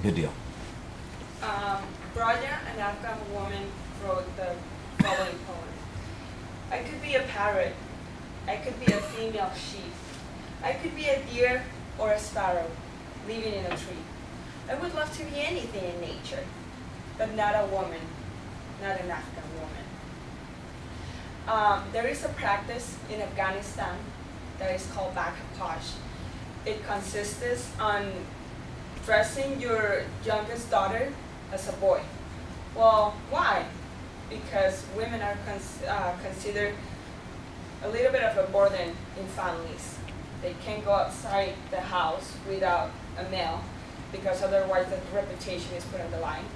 Good deal. Raja, an Afghan woman, wrote the following poem. I could be a parrot. I could be a female sheep. I could be a deer or a sparrow living in a tree. I would love to be anything in nature, but not a woman, not an Afghan woman. There is a practice in Afghanistan that is called bakaposh. It consists on dressing your youngest daughter as a boy. Well, why? Because women are considered a little bit of a burden in families. They can't go outside the house without a male, because otherwise the reputation is put on the line.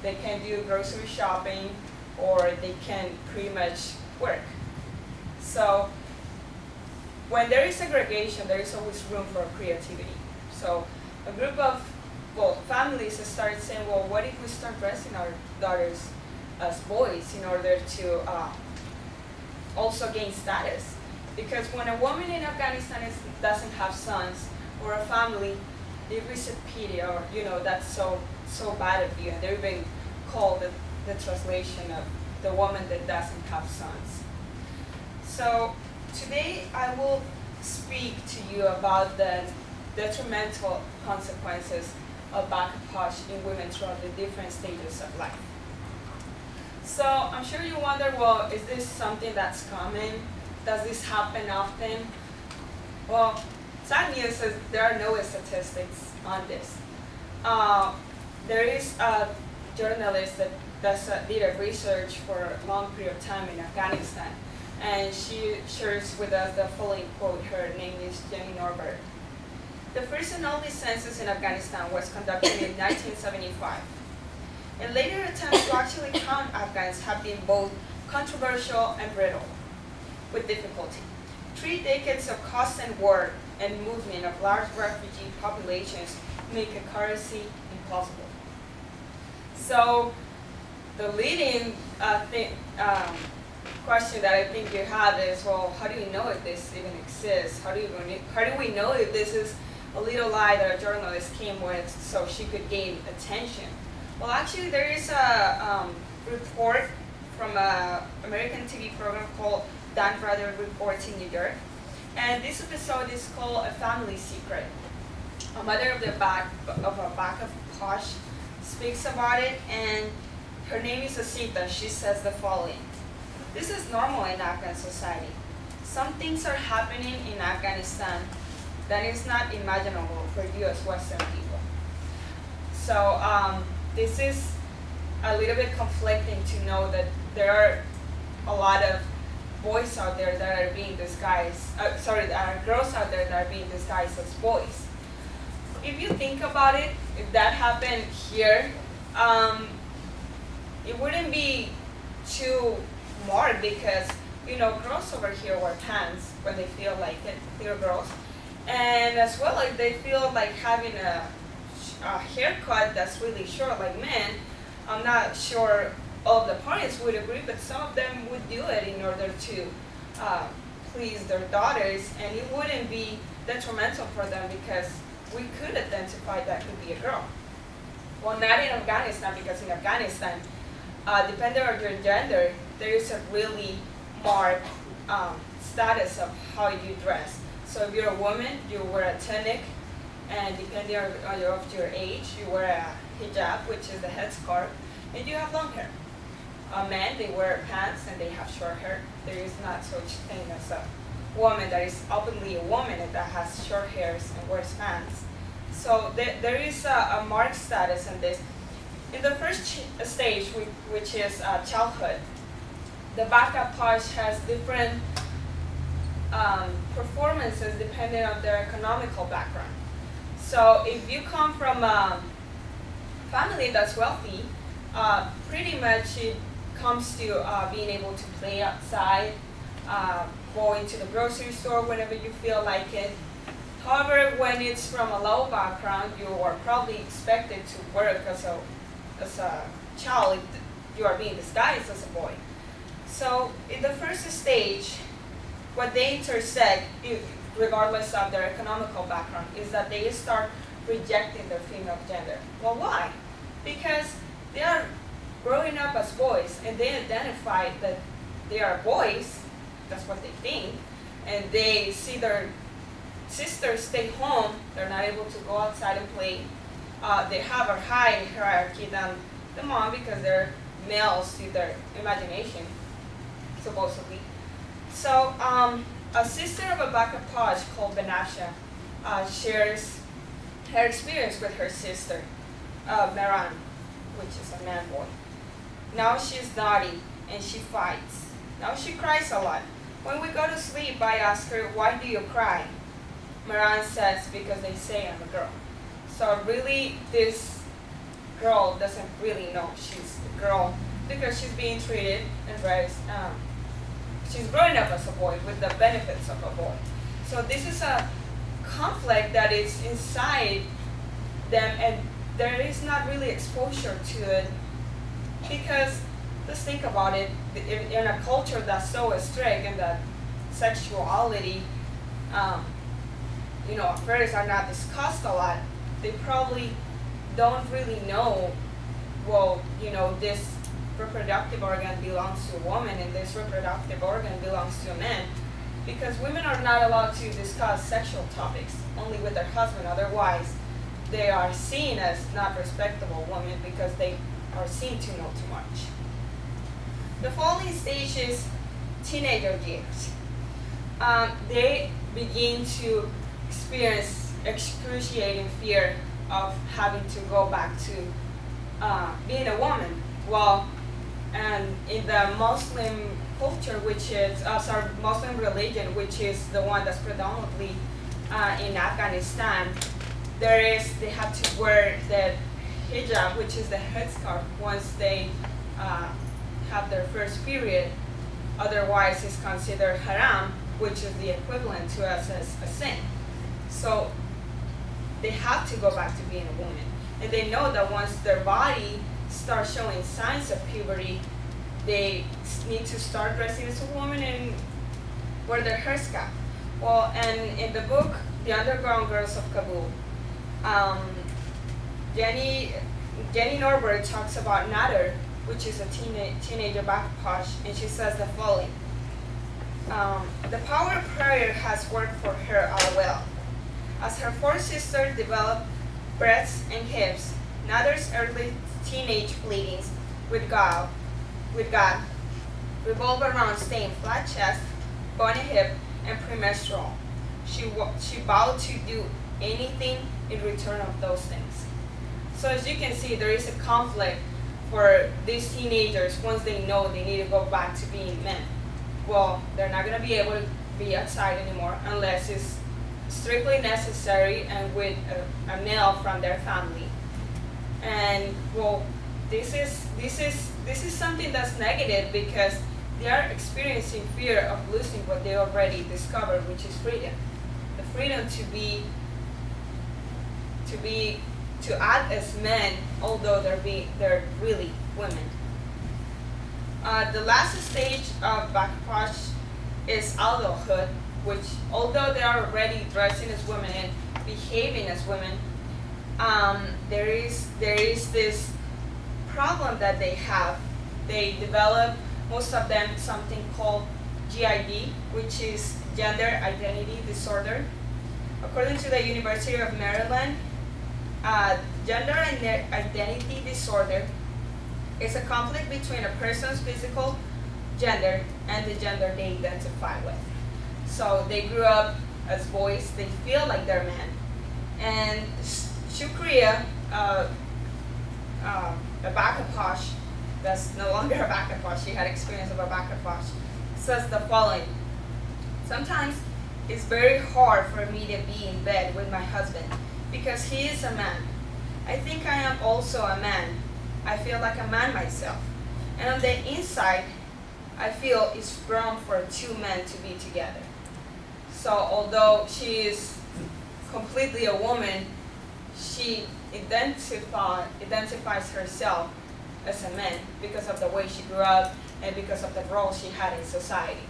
They can't do grocery shopping, or they can't pretty much work. So when there is segregation, there is always room for creativity. So a group of families started saying, well, what if we start dressing our daughters as boys in order to also gain status? Because when a woman in Afghanistan doesn't have sons or a family, it is a pity, or that's so bad of you, and they're even called the translation of the woman that doesn't have sons. So today I will speak to you about the detrimental consequences of bakaposh in women throughout the different stages of life. So I'm sure you wonder, well, is this something that's common? Does this happen often? Well, sad news is there are no statistics on this. There is a journalist that did a research for a long period of time in Afghanistan, and she shares with us the following quote. Her name is Jenny Norbert. The first and only census in Afghanistan was conducted in 1975. And later attempts to actually count Afghans have been both controversial and brittle, with difficulty. 3 decades of constant war and movement of large refugee populations make accuracy impossible. So the leading question that I think you have is, well, how do you know if this even exists? How do we know if this is a little lie that a journalist came with so she could gain attention? Well, actually, there is a report from an American TV program called Dan Rather Reports in New York. And this episode is called A Family Secret. A mother of a bakaposh speaks about it, and her name is Asita. She says the following. This is normal in Afghan society. Some things are happening in Afghanistan that is not imaginable for you as Western people. So this is a little bit conflicting to know that there are a lot of boys out there that are being disguised, there are girls out there that are being disguised as boys. If you think about it, if that happened here, it wouldn't be too marked, because girls over here wear pants when they feel like it, little girls, and as well, if they feel like having a haircut that's really short like men, I'm not sure all of the parents would agree, but some of them would do it in order to please their daughters, and it wouldn't be detrimental for them because we could identify that could be a girl. Well, not in Afghanistan, because in Afghanistan, depending on your gender, there is a really marked status of how you dress. So if you're a woman, you wear a tunic, and depending on your age, you wear a hijab, which is the headscarf, and you have long hair. Men, they wear pants and they have short hair. There is not such thing as a woman that is openly a woman and that has short hairs and wears pants. So there is a marked status in this. In the first stage, which is childhood, the bakaposh has different performances depending on their economical background. So if you come from a family that's wealthy, pretty much it comes to being able to play outside, go into the grocery store whenever you feel like it. However, when it's from a low background, you are probably expected to work as a child if you are being disguised as a boy. So in the first stage, what they intersect, regardless of their economical background, is that they start rejecting their female gender. Well, why? Because they are growing up as boys, and they identify that they are boys, that's what they think, and they see their sisters stay home, they're not able to go outside and play. They have a high hierarchy than the mom because they're males to their imagination, supposedly. So a sister of a Baka Paj called Benasha shares her experience with her sister, Meran, which is a man boy. Now she's naughty and she fights. Now she cries a lot. When we go to sleep, I ask her, why do you cry? Meran says, because they say I'm a girl. So really, this girl doesn't really know she's a girl because she's being treated and raised, she's growing up as a boy with the benefits of a boy. So this is a conflict that is inside them, and there is not really exposure to it because, let's think about it, in a culture that's so strict and that sexuality, affairs are not discussed a lot, they probably don't really know, well, this reproductive organ belongs to a woman and this reproductive organ belongs to a man, because women are not allowed to discuss sexual topics, only with their husband. Otherwise, they are seen as not respectable women because they are seen to know too much. The following stage is teenager years. They begin to experience excruciating fear of having to go back to being a woman. Well, and in the Muslim culture, which is, Muslim religion, which is the one that's predominantly in Afghanistan, they have to wear the hijab, which is the headscarf, once they have their first period. Otherwise, it's considered haram, which is the equivalent to us as a sin. So they have to go back to being a woman. And they know that once their body starts showing signs of puberty, they need to start dressing as a woman and wear their headscarf. Well, and in the book, The Underground Girls of Kabul, Jenny Norberg talks about Nader, which is a teenager Baka, and she says the following. The power of prayer has worked for her all well. As her four sisters developed breasts and hips, Nader's early teenage pleadings with God revolve around staying flat chest, bony hip, and premenstrual. She vowed to do anything in return of those things. So as you can see, there is a conflict for these teenagers once they know they need to go back to being men. Well, they're not going to be able to be outside anymore unless it's strictly necessary and with a male from their family. And well, this is something that's negative because they are experiencing fear of losing what they already discovered, which is freedom. The freedom to act as men, although they're really women. The last stage of Baka is adulthood, which, although they are already dressing as women and behaving as women, there is this problem that they have. They develop, most of them, something called GID, which is gender identity disorder. According to the University of Maryland, gender identity disorder is a conflict between a person's physical gender and the gender they identify with. So they grew up as boys, they feel like they're men. And Shukriya, a Baka Posh, that's no longer a Baka Posh, she had experience of a Baka Posh, says the following. Sometimes it's very hard for me to be in bed with my husband because he is a man. I think I am also a man. I feel like a man myself. And on the inside, I feel it's wrong for two men to be together. So although she is completely a woman, she identifies herself as a man because of the way she grew up and because of the role she had in society.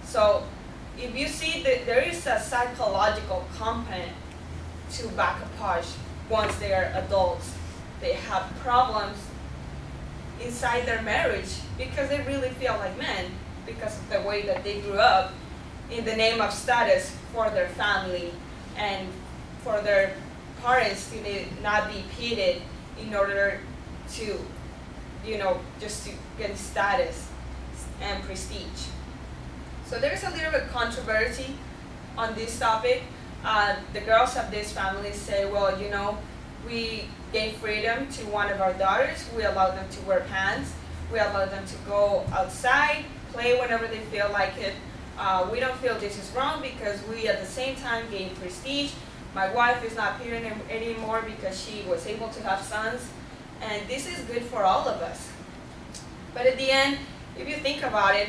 So if you see that there is a psychological component to Baka Posh, once they are adults. They have problems inside their marriage because they really feel like men because of the way that they grew up in the name of status for their family and for their parents to not be pitted in order to, just to get status and prestige. So there's a little bit of controversy on this topic. The girls of this family say, well, we gave freedom to one of our daughters. We allowed them to wear pants. We allowed them to go outside, play whenever they feel like it. We don't feel this is wrong because we at the same time gained prestige. My wife is not pregnant anymore because she was able to have sons. And this is good for all of us. But at the end, if you think about it,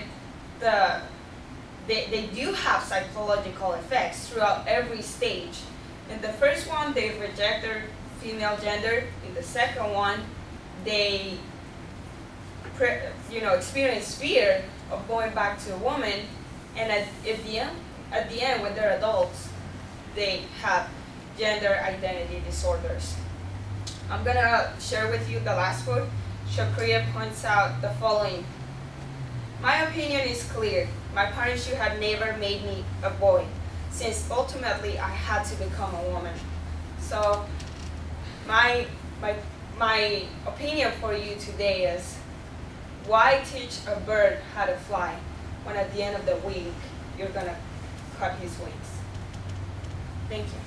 they do have psychological effects throughout every stage. In the first one, they reject their female gender. In the second one, they experience fear of going back to a woman. And at the end, when they're adults, they have gender identity disorders. I'm gonna share with you the last quote. Shakriya points out the following. My opinion is clear. My parents should have never made me a boy, since ultimately I had to become a woman. So my opinion for you today is, why teach a bird how to fly when at the end of the week you're gonna cut his wings? Thank you.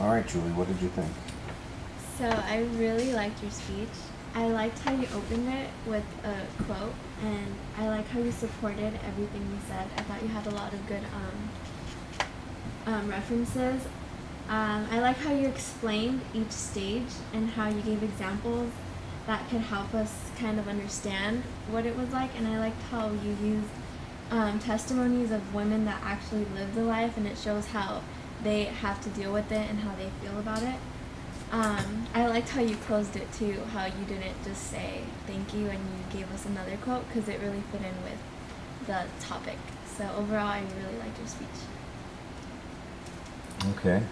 All right, Julie, what did you think? So I really liked your speech. I liked how you opened it with a quote, and I like how you supported everything you said. I thought you had a lot of good references. I like how you explained each stage and how you gave examples that could help us kind of understand what it was like, and I liked how you used testimonies of women that actually lived the life, and it shows how they have to deal with it and how they feel about it. I liked how you closed it too, how you didn't just say thank you and you gave us another quote, because it really fit in with the topic. So overall, I really liked your speech. Okay.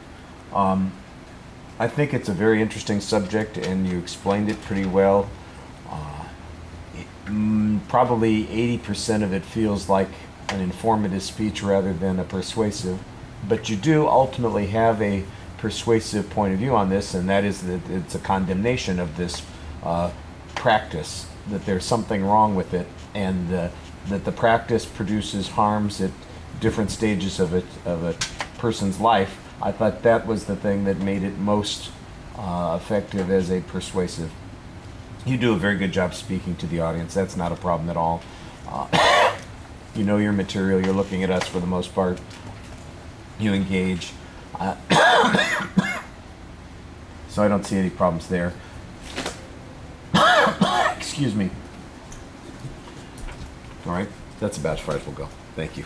I think it's a very interesting subject, and you explained it pretty well. Probably 80% of it feels like an informative speech rather than a persuasive, but you do ultimately have a persuasive point of view on this, and that is that it's a condemnation of this practice, that there's something wrong with it, and that the practice produces harms at different stages of a person's life. I thought that was the thing that made it most effective as a persuasive. You do a very good job speaking to the audience. That's not a problem at all. You know your material. You're looking at us for the most part. You engage. So I don't see any problems there. Excuse me. All right, that's about as far as we'll go. Thank you.